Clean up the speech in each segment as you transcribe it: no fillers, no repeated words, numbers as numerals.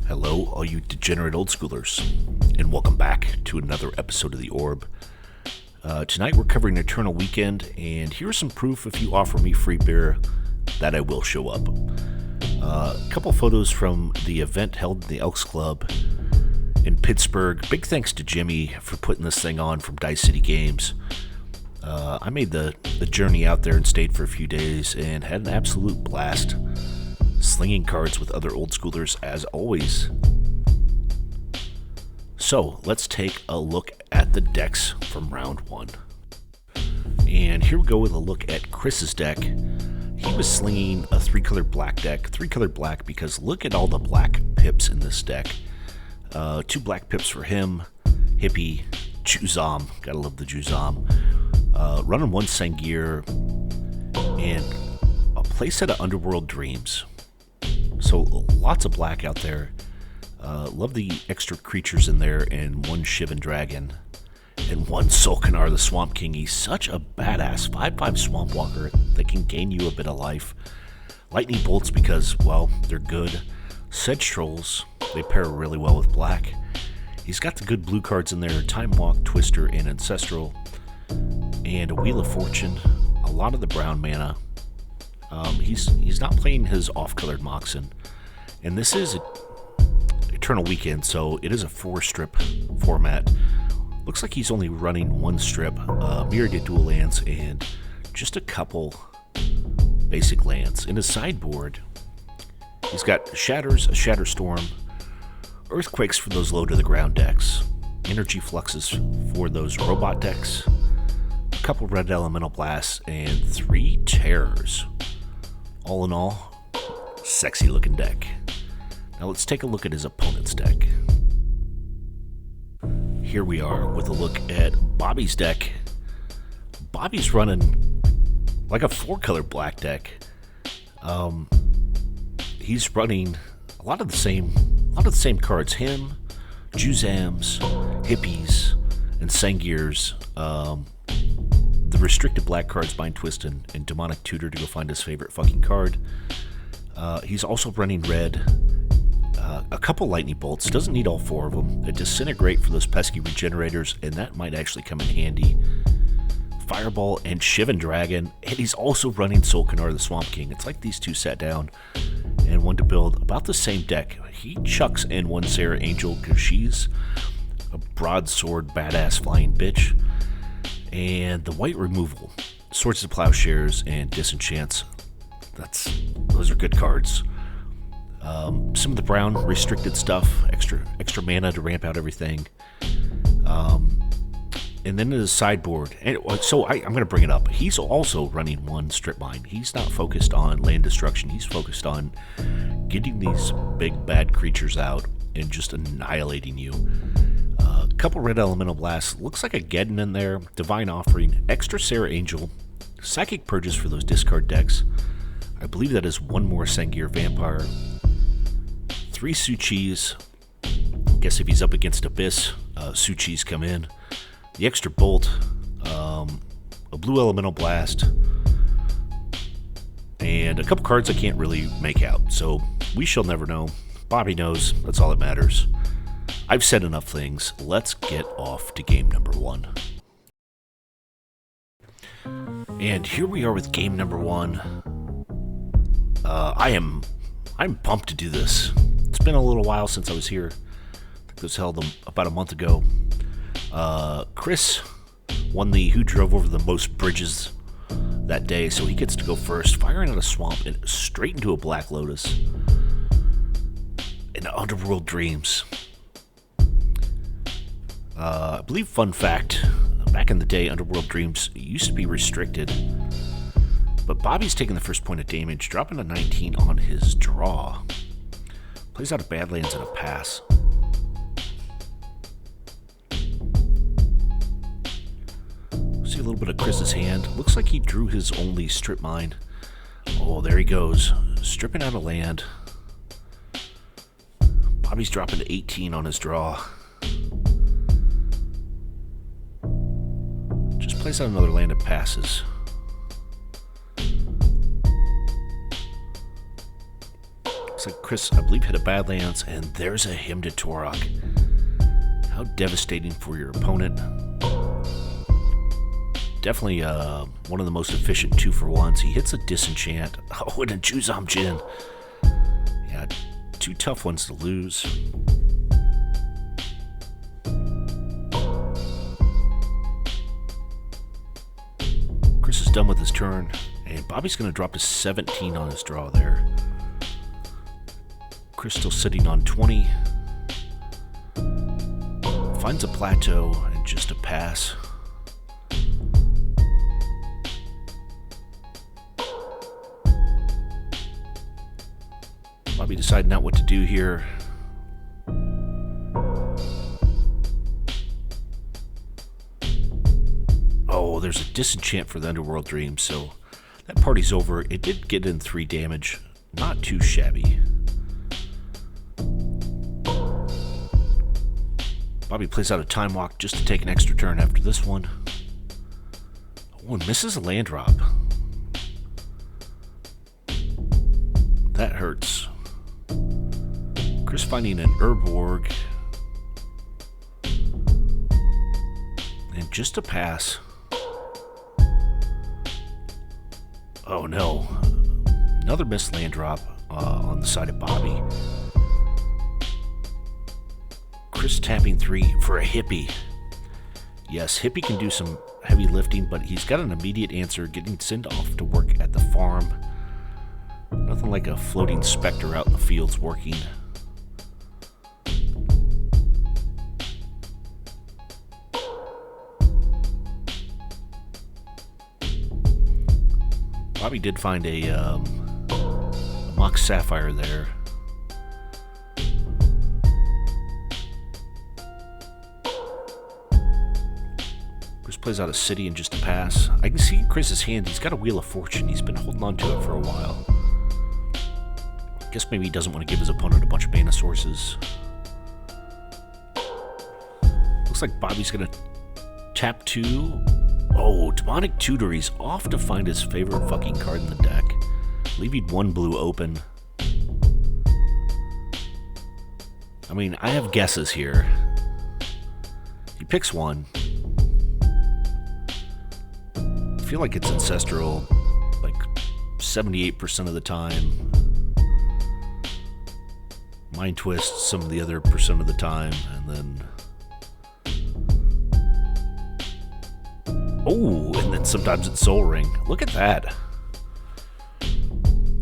Hello, all you degenerate old schoolers, and welcome back to another episode of The Orb. Tonight we're covering Eternal Weekend, and here's some proof if you offer me free beer that I will show up. A couple photos from the event held in the Elks Club in Pittsburgh. Big thanks to Jimmy for putting this thing on from Dice City Games. I made the journey out there and stayed for a few days and had an absolute blast. Slinging cards with other old schoolers as always. So let's take a look at the decks from round one. And here we go with a look at Chris's deck. He was slinging a 3-color black deck. 3-color black because look at all the black pips in this deck. 2 black pips for him. Hippie, Juzam, gotta love the Juzam. Running 1 Sengir and a playset of Underworld Dreams. So lots of black out there. Love the extra creatures in there, and 1 Shivan Dragon, and 1 Solkanar the Swamp King. He's such a badass 5/5 Swamp Walker that can gain you a bit of life. Lightning Bolts because, well, they're good. Sedge Trolls, they pair really well with black. He's got the good blue cards in there, Time Walk, Twister, and Ancestral. And a Wheel of Fortune, a lot of the brown mana. He's not playing his off-colored Moxen. And this is Eternal Weekend, so it is a 4-strip format. Looks like he's only running 1 strip, Myriad Dual Lands, and just a couple basic lands. In his sideboard, he's got Shatters, a Shatterstorm, Earthquakes for those low-to-the-ground decks, Energy Fluxes for those robot decks, a couple Red Elemental Blasts, and 3 Terrors. All in all, sexy looking deck. Now let's take a look at his opponent's deck. Here we are with a look at Bobby's deck. Bobby's running like a 4-color black deck. He's running a lot of the same cards. Him, Juzams, Hippies, and Sengirs. The restricted black cards, Bind, Twist, and Demonic Tutor to go find his favorite fucking card. He's also running red. A couple Lightning Bolts. Doesn't need all 4 of them. A Disintegrate for those pesky Regenerators, and that might actually come in handy. Fireball and Shivan Dragon. And he's also running Solkanar the Swamp King. It's like these two sat down and wanted to build about the same deck. He chucks in 1 Sarah Angel because she's a broadsword badass flying bitch. And the white removal, Swords to Plowshares and Disenchants. Those are good cards. Some of the brown restricted stuff, extra mana to ramp out everything. And then in the sideboard, so I'm going to bring it up. He's also running 1 Strip Mine. He's not focused on land destruction. He's focused on getting these big bad creatures out and just annihilating you. Couple Red Elemental Blasts, looks like a Geddon in there, Divine Offering, extra Sarah Angel, Psychic Purges for those discard decks. I believe that is 1 more Sengir Vampire, 3 Suchis. Guess if he's up against Abyss, Suchis come in. The extra Bolt, a Blue Elemental Blast, and a couple cards I can't really make out. So we shall never know. Bobby knows. That's all that matters. I've said enough things. Let's get off to game number 1. And here we are with game number 1. I'm pumped to do this. It's been a little while since I was here. I think it was held about a month ago. Chris won the Who Drove Over the Most Bridges that day, so he gets to go first, firing out a Swamp and straight into a Black Lotus. And Underworld Dreams. I believe, fun fact, back in the day, Underworld Dreams used to be restricted. But Bobby's taking the first point of damage, dropping a 19 on his draw. Plays out of Badlands and a pass. See a little bit of Chris's hand. Looks like he drew his only Strip Mine. Oh, there he goes. Stripping out a land. Bobby's dropping to 18 on his draw. Just plays out another land and passes. Looks like Chris, I believe, hit a Badlands, and there's a Hymn to Torok. How devastating for your opponent. Definitely one of the most efficient 2-for-1s. He hits a Disenchant. Oh, and a Juzam Jin. Yeah, 2 tough ones to lose. Chris is done with his turn, and Bobby's going to drop to 17 on his draw there. Chris still sitting on 20. Finds a plateau and just a pass. Bobby deciding not what to do here. Oh, there's a Disenchant for the Underworld Dream, so that party's over. It did get in 3 damage. Not too shabby. Bobby plays out a Time Walk just to take an extra turn after this one. Oh, and misses a land drop. That hurts. Chris finding an Urborg. And just a pass. Oh no. Another missed land drop on the side of Bobby. Chris tapping 3 for a Hippie. Yes, Hippie can do some heavy lifting, but he's got an immediate answer, getting sent off to work at the farm. Nothing like a floating specter out in the fields working. Bobby did find a Mox Sapphire there. Chris plays out a City and just a pass. I can see in Chris's hand he's got a Wheel of Fortune. He's been holding on to it for a while. Guess maybe he doesn't want to give his opponent a bunch of mana sources. Looks like Bobby's going to tap 2. Oh, Demonic Tutor. He's off to find his favorite fucking card in the deck. Leaving 1 blue open. I mean, I have guesses here. He picks 1. I feel like it's Ancestral, like 78% of the time. Mind Twist some of the other percent of the time, and then... Oh, and then sometimes it's Soul Ring. Look at that.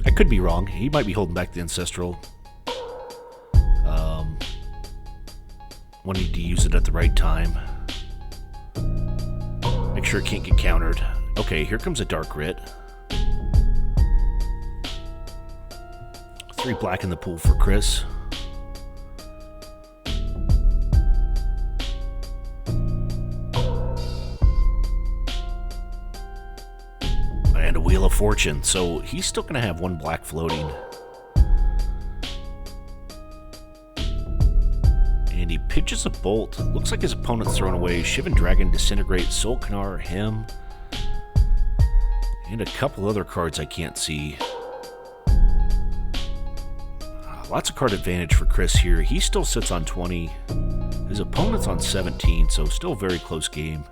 I could be wrong. He might be holding back the Ancestral. Wanting to use it at the right time. Make sure it can't get countered. Okay, here comes a Dark Writ. 3 black in the pool for Chris. And a Wheel of Fortune, so he's still going to have 1 black floating. And he pitches a Bolt. Looks like his opponent's thrown away Shivan Dragon, Disintegrate, Soul Canar, him, and a couple other cards I can't see. Lots of card advantage for Chris here. He still sits on 20. His opponent's on 17, so still a very close game.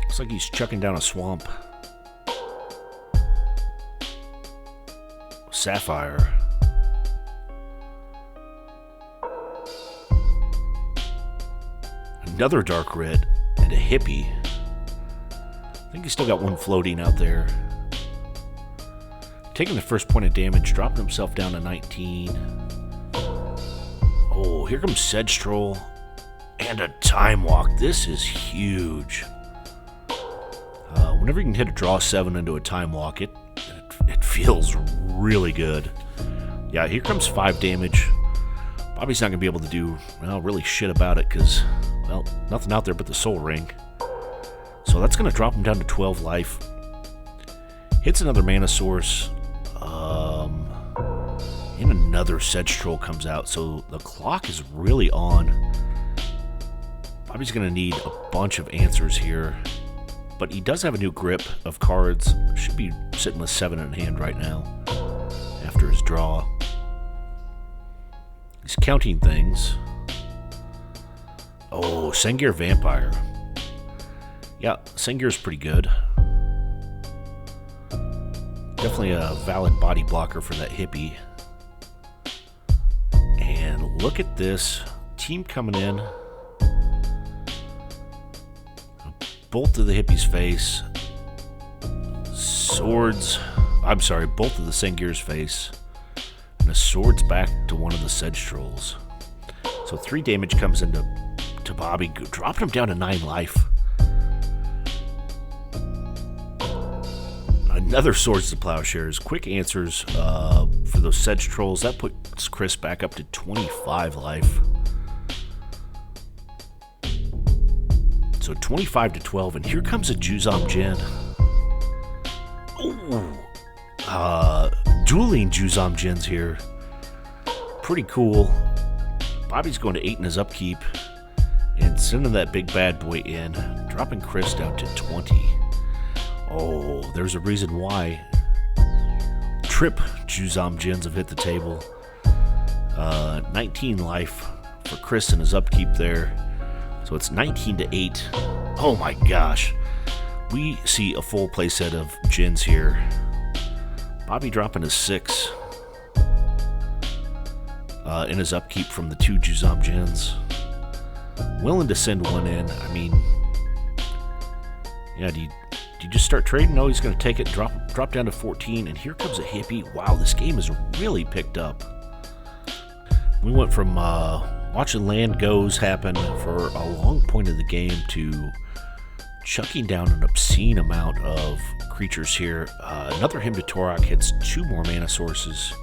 Looks like he's chucking down a Swamp. Sapphire. Another Dark Writ and a Hippie. I think he's still got 1 floating out there. Taking the first point of damage, dropping himself down to 19. Oh, here comes Sedge Troll and a Time Walk. This is huge. Whenever you can hit a draw 7 into a Time Walk, it feels really good. Yeah, here comes 5 damage. Bobby's not going to be able to do, well, really shit about it because, well, nothing out there but the Soul Ring. So that's going to drop him down to 12 life. Hits another mana source. And another Sedge Troll comes out. So the clock is really on. Bobby's going to need a bunch of answers here. But he does have a new grip of cards. Should be sitting with 7 in hand right now after his draw. draw. He's counting things. Oh, Sengir Vampire. Yeah, Sengir's pretty good. Definitely a valid body blocker for that hippie. And look at this team coming in. Bolt to the hippie's face. Swords. I'm sorry, bolt to the Sengir's face. And a sword's back to one of the Sedge Trolls. So 3 damage comes into Bobby, dropping him down to 9 life. Another Swords to Plowshares. Quick answers for those Sedge Trolls. That puts Chris back up to 25 life. So 25 to 12, and here comes a Juzam Jin. Ooh. Dueling Juzam Jins here. Pretty cool. Bobby's going to 8 in his upkeep and sending that big bad boy in, dropping Chris down to 20. Oh, there's a reason why trip Juzam Jins have hit the table. 19 life for Chris in his upkeep there. So it's 19 to 8. Oh my gosh. We see a full playset of Jins here. Bobby dropping a 6 in his upkeep from the 2 Juzam Jins. Willing to send one in. I mean, yeah, do you just start trading? No, he's going to take it, drop down to 14, and here comes a hippie. Wow, this game has really picked up. We went from watching land goes happen for a long point of the game to chucking down an obscene amount of creatures here. Another Hymn to Torok hits 2 more mana sources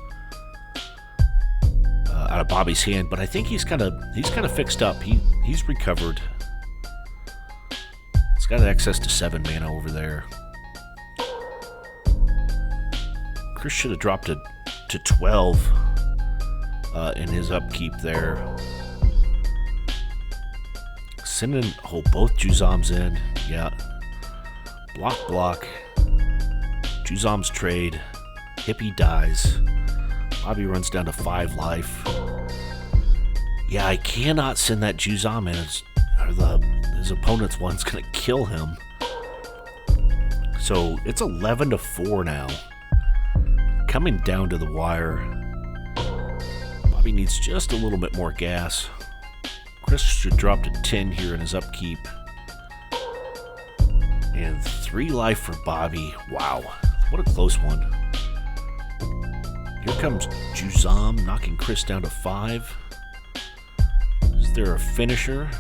out of Bobby's hand, but I think he's kind of fixed up. He's recovered. He's got access to 7 mana over there. Chris should have dropped it to 12 in his upkeep there. Sending both Juzams in. Yeah. Block. Juzam's trade. Hippie dies. Bobby runs down to 5 life. Yeah, I cannot send that Juzam in. His opponent's one's going to kill him. So it's 11 to 4 now. Coming down to the wire. Bobby needs just a little bit more gas. Chris should drop to 10 here in his upkeep. And 3 life for Bobby. Wow, what a close one. Here comes Juzam, knocking Chris down to 5. Is there a finisher?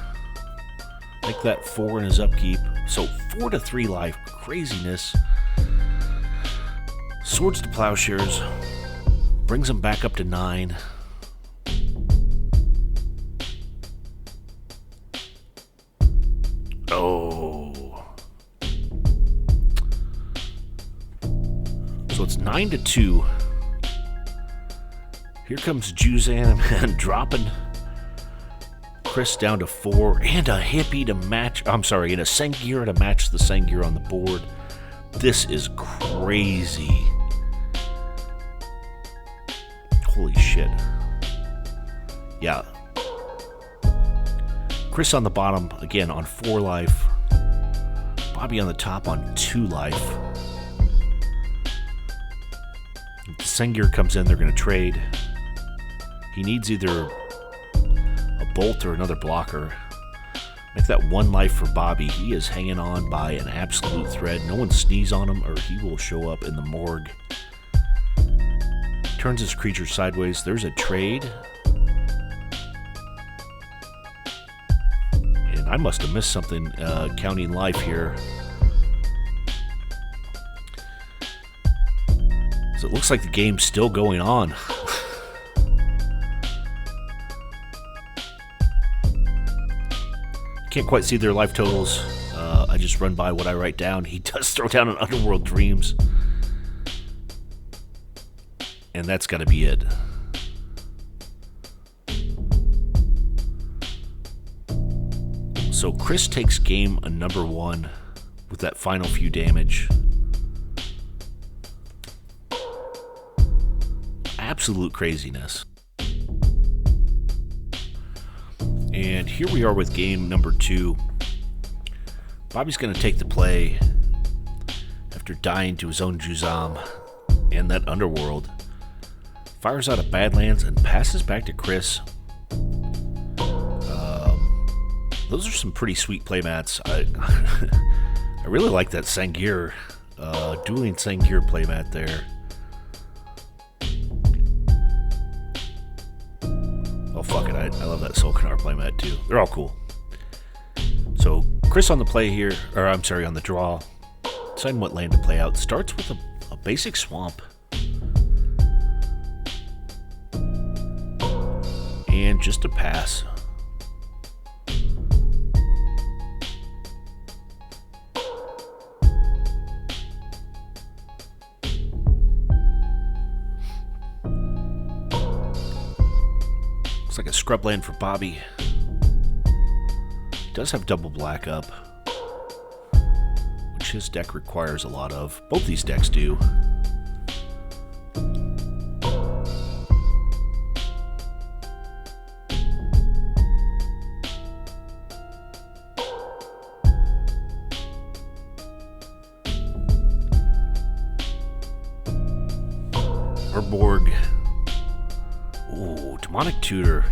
Make that 4 in his upkeep. So 4 to 3 life. Craziness. Swords to Plowshares. Brings him back up to 9. Oh. So it's 9 to 2. Here comes Juzam and dropping Chris down to 4, and a hippie to match. I'm sorry, and a Sengir to match the Sengir on the board. This is crazy. Holy shit. Yeah. Chris on the bottom, again, on 4 life. Bobby on the top on 2 life. If the Sengir comes in, they're going to trade. He needs either a bolt or another blocker. Make that 1 life for Bobby. He is hanging on by an absolute thread. No one sneeze on him or he will show up in the morgue. Turns his creature sideways. There's a trade. And I must have missed something counting life here. So it looks like the game's still going on. Can't quite see their life totals. I just run by what I write down. He does throw down an Underworld Dreams. And that's got to be it. So Chris takes game number 1 with that final few damage. absolute craziness. And here we are with game number 2. Bobby's going to take the play after dying to his own Juzam and that underworld. Fires out of Badlands and passes back to Chris. Those are some pretty sweet playmats. I really like that Sangir, dueling Sangir playmat there. Oh, fuck it. I love that Solkanar playmat too. They're all cool. So, Chris on the play here, or I'm sorry, on the draw. Deciding what land to play out. Starts with a basic swamp. And just a pass. Looks like a scrub land for Bobby. He does have double black up, which his deck requires a lot of. Both these decks do. Urborg. Ooh, Demonic Tutor.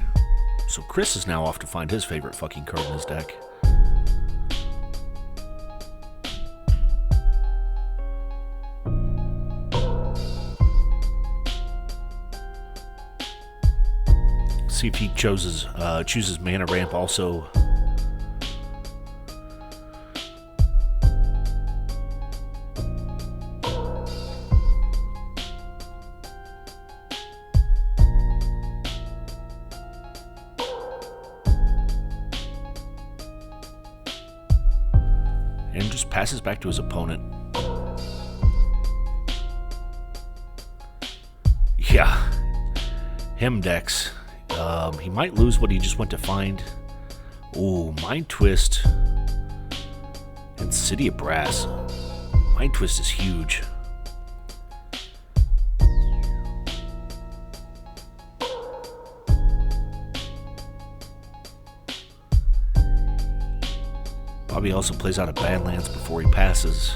So Chris is now off to find his favorite fucking card in his deck. See if he chooses Mana Ramp also. And just passes back to his opponent. Yeah. Him decks. He might lose what he just went to find. Ooh, Mind Twist. And City of Brass. Mind Twist is huge. Bobby also plays out of Badlands before he passes.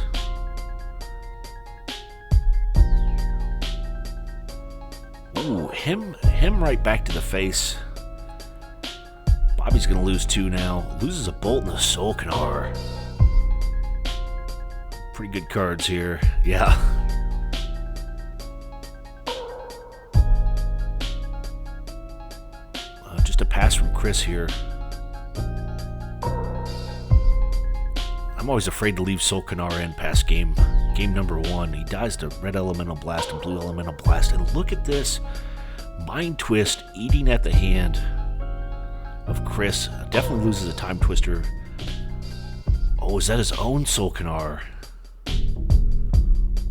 Ooh, him right back to the face. Bobby's gonna lose 2 now. Loses a Bolt and a Solkanar. Pretty good cards here. Yeah. Just a pass from Chris here. I'm always afraid to leave Solkanar in past game number 1. He dies to Red Elemental Blast and Blue Elemental Blast. And look at this. Mind Twist eating at the hand of Chris. Definitely loses a Time Twister. Oh, is that his own Solkanar?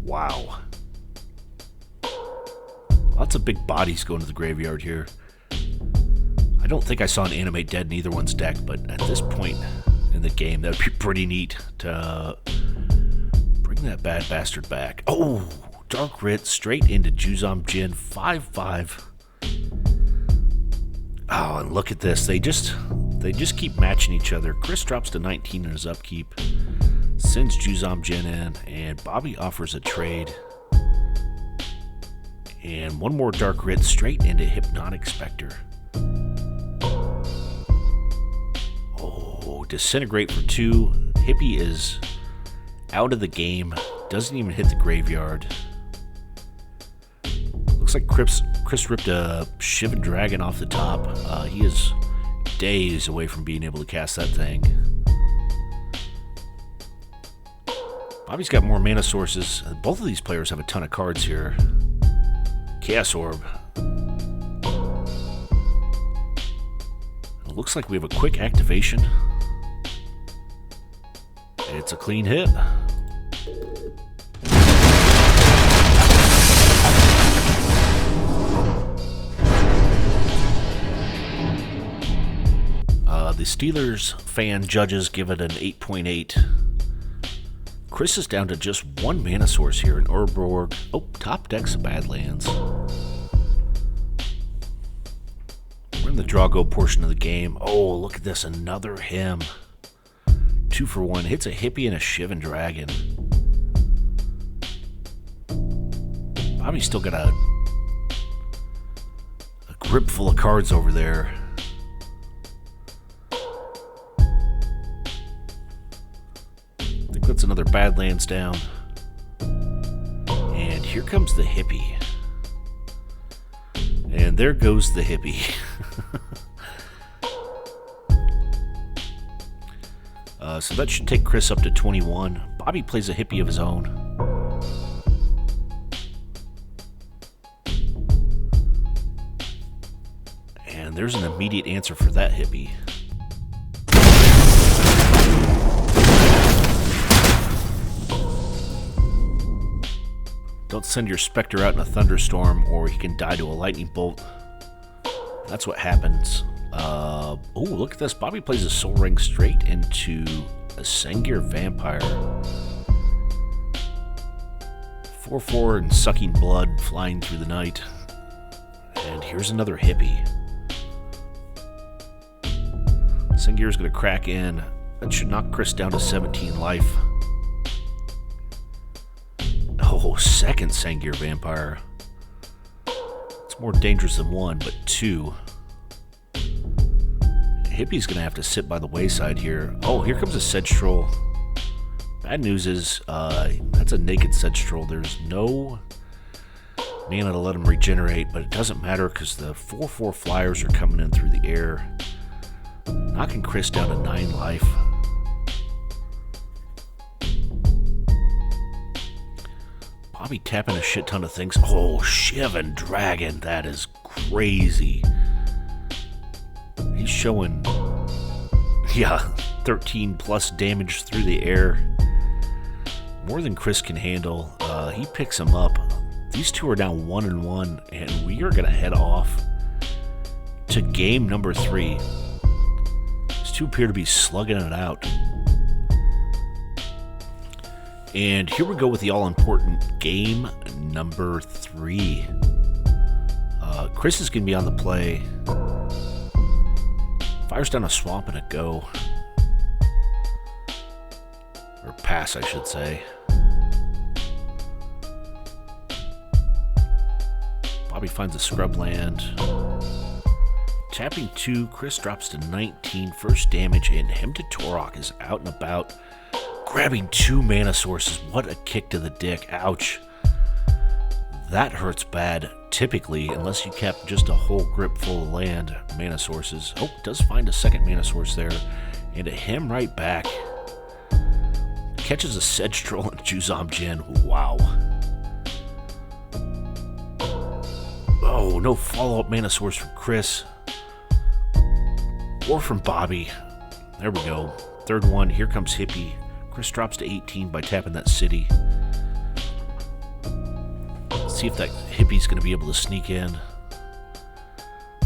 Wow. Lots of big bodies going to the graveyard here. I don't think I saw an Animate Dead in either one's deck, but at this point in the game, that would be pretty neat to bring that bad bastard back. Oh, Dark Rit straight into Juzam Jin, 5/5. Oh, and look at this. They just keep matching each other. Chris drops to 19 in his upkeep, sends Juzam Jin in, and Bobby offers a trade. And one more Dark Rit straight into Hypnotic Spectre. Oh, Disintegrate for 2. Hippie is out of the game. Doesn't even hit the graveyard. Looks like Chris ripped a Shivan Dragon off the top. He is days away from being able to cast that thing. Bobby's got more mana sources. Both of these players have a ton of cards here. Chaos Orb. It looks like we have a quick activation. It's a clean hit. The Steelers fan judges give it an 8.8. Chris is down to just 1 mana source here in Urborg. Oh, top decks of Badlands. in the draw go portion of the game. Oh, look at this. Another him. 2 for 1. Hits a hippie and a Shivan Dragon. Bobby's still got a grip full of cards over there. I think that's another Badlands down. And here comes the hippie. And there goes the hippie. So that should take Chris up to 21. Bobby plays a hippie of his own. And there's an immediate answer for that hippie. Don't send your Spectre out in a thunderstorm or he can die to a lightning bolt. That's what happens. Oh, look at this. Bobby plays a Soul Ring straight into a Sengir Vampire. 4/4 and sucking blood flying through the night. And here's another hippie. Sengir's going to crack in. That should knock Chris down to 17 life. Oh, second Sengir Vampire. It's more dangerous than 1, but 2. Hippie's going to have to sit by the wayside here. Oh, here comes a Sedge Troll. Bad news is, that's a naked Sedge Troll. There's no mana to let him regenerate, but it doesn't matter because the 4/4 flyers are coming in through the air, knocking Chris down to 9 life. Bobby tapping a shit ton of things. Oh, Shivan Dragon. That is crazy. He's showing, 13 plus damage through the air. More than Chris can handle. He picks him up. These two are down 1-1, and we are going to head off to game number 3. These two appear to be slugging it out. And here we go with the all-important game number 3. Chris is going to be on the play. Fires down a swamp and a go. Or pass, I should say. Bobby finds a scrub land. Tapping 2, Chris drops to 19 first damage, and Hymn to Torok is out and about. Grabbing 2 mana sources. What a kick to the dick. Ouch. That hurts bad, typically, unless you kept just a whole grip full of land mana sources. Oh, does find a second mana source there. And a Hymn right back. Catches a Sedge Troll and Juzam Jin. Wow. Oh, no follow-up mana source from Chris. Or from Bobby. There we go. Third one. Here comes Hippie. Chris drops to 18 by tapping that city. Let's see if that Hippie's going to be able to sneak in.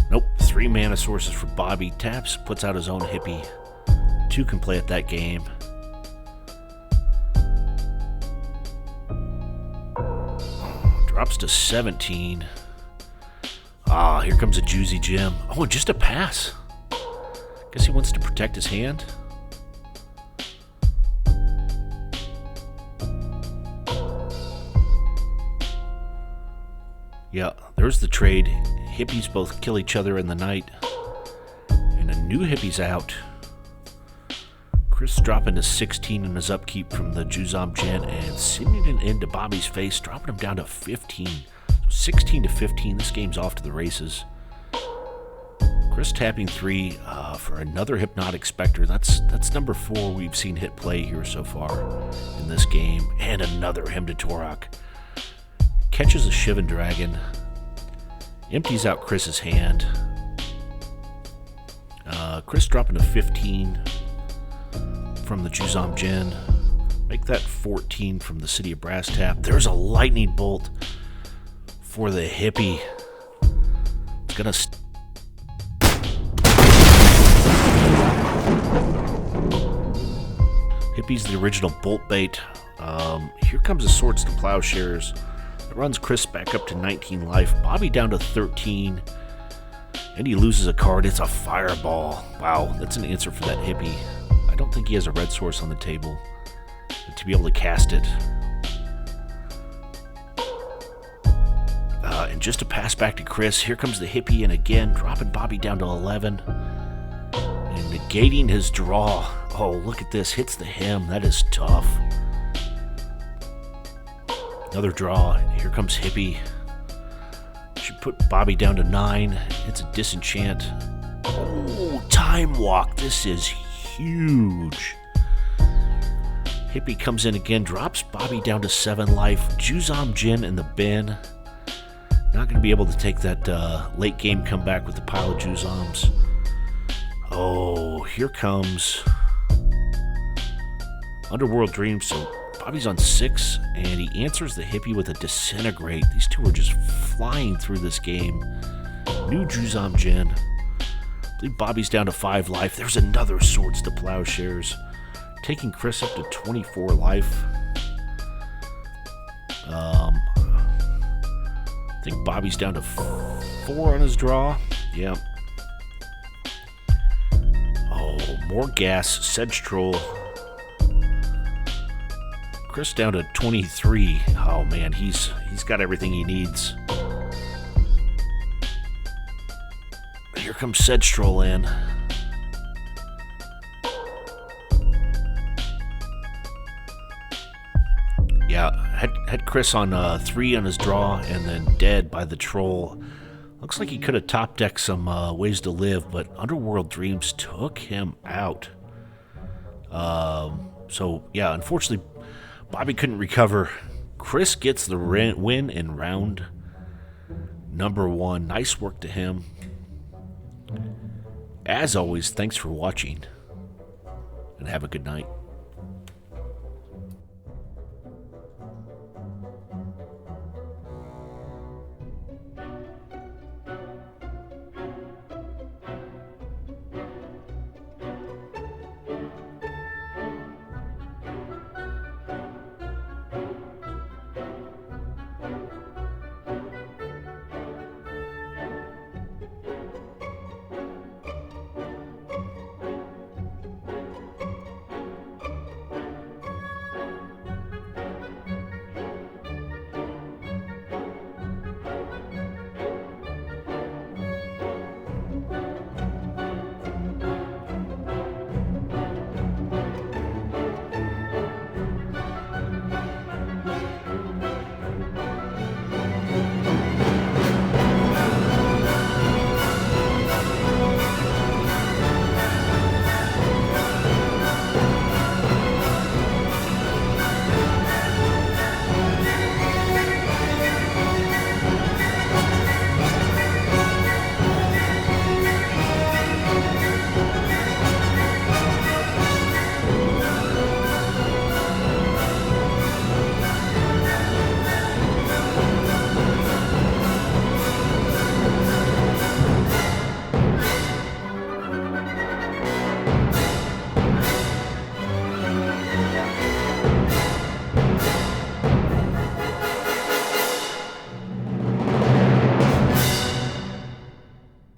Nope. 3 mana sources for Bobby. Taps, puts out his own Hippie. 2 can play at that game. Drops to 17. Ah, here comes a Juicy Jim. Oh, just a pass. Guess he wants to protect his hand. Yeah, there's the trade. Hippies both kill each other in the night. And a new Hippie's out. Chris dropping to 16 in his upkeep from the Juzam Jin and sending it into Bobby's face, dropping him down to 15. So 16 to 15, this game's off to the races. Chris tapping 3 for another Hypnotic Spectre. That's number 4 we've seen hit play here so far in this game. And another Hymn to Torok. Catches a Shivan Dragon. Empties out Chris's hand. Chris dropping to 15 from the Juzam Jin. Make that 14 from the City of Brass Tap. There's a lightning bolt for the Hippie. It's gonna Hippie's the original bolt bait. Here comes the Swords to Plowshares. It runs Chris back up to 19 life. Bobby down to 13. And he loses a card. It's a fireball. Wow, that's an answer for that hippie. I don't think he has a red source on the table to be able to cast it. And just a pass back to Chris. Here comes the hippie, and again, dropping Bobby down to 11. And negating his draw. Oh, look at this. Hits the hem. That is tough. Another draw. Here comes hippie. Should put Bobby down to 9. It's a disenchant. Oh, time walk. This is huge. Hippie comes in again, drops Bobby down to 7 life. Juzam Jin in the bin. Not going to be able to take that late game comeback with the pile of Juzams. Oh, here comes Underworld Dreams. So Bobby's on 6, and he answers the hippie with a Disintegrate. These two are just flying through this game. New Juzam Jin. I believe Bobby's down to 5 life. There's another Swords to Plowshares, taking Chris up to 24 life. I think Bobby's down to 4 on his draw. Yep. Oh, more gas. Sedge Troll. Chris down to 23. Oh man, he's got everything he needs. Here comes Sedge Troll in. Yeah, had Chris on 3 on his draw and then dead by the troll. Looks like he could have top decked some Ways to Live, but Underworld Dreams took him out. So yeah, unfortunately, Bobby couldn't recover. Chris gets the win in round number 1. Nice work to him. As always, thanks for watching, and have a good night.